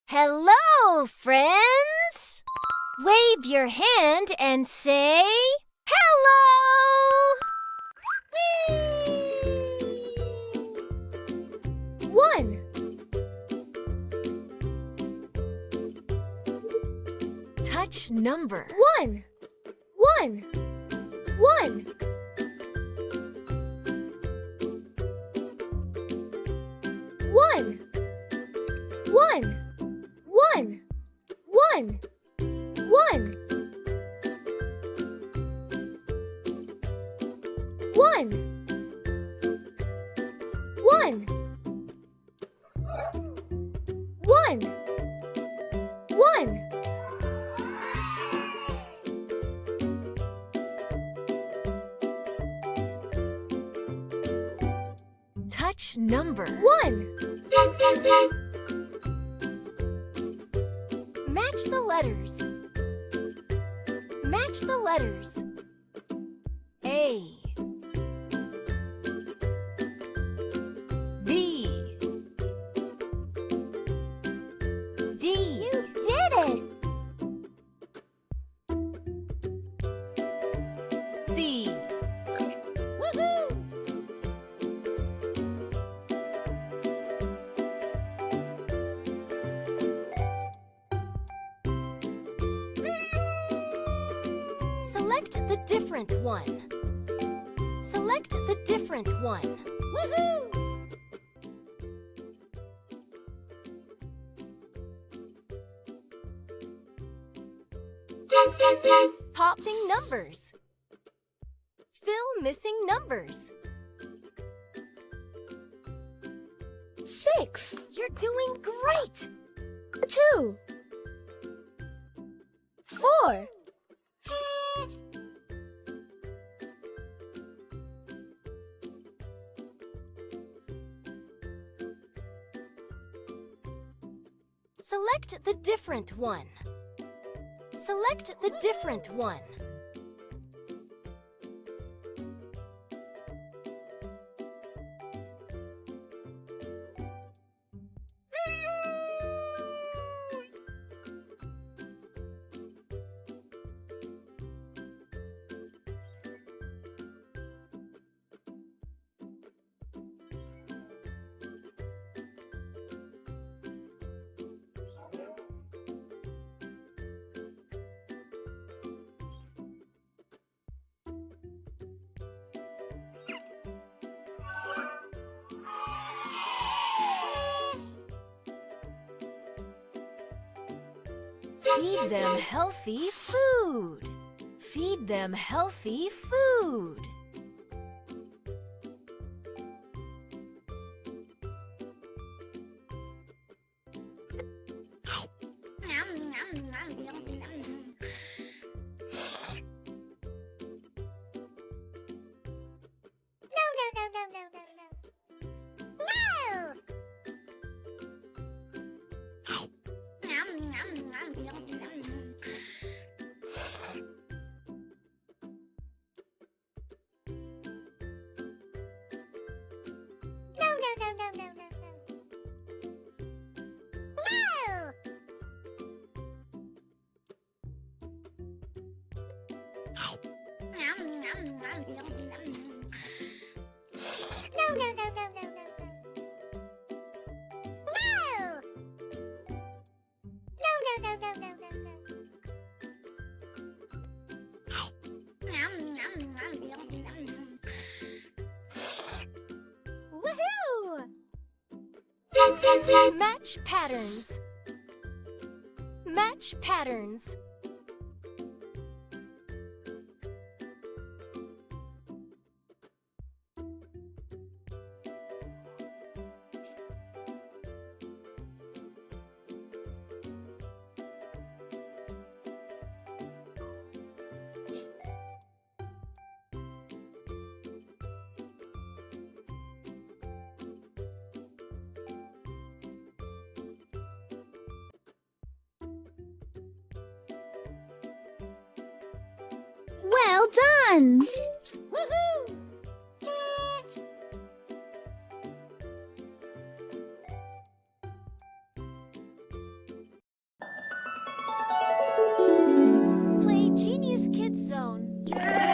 Hello, friends! Wave your hand and say hello! 1. Touch number 1. 1. 1. 1. 1. 1. 1. 1. 1. 1. 1. 1. Touch number 1. Match the letters. Match the letters. A, B, D. You did it! C, Woohoo! Select the different one. Select the different one. Woohoo! Popping numbers. Fill missing numbers. 6. You're doing great! 2. 4. 'Select the different one. Select the different one. Feed them healthy food. Feed them healthy food. Woohoo! Match patterns. Match patterns. Well done! Woohoo! Yeah!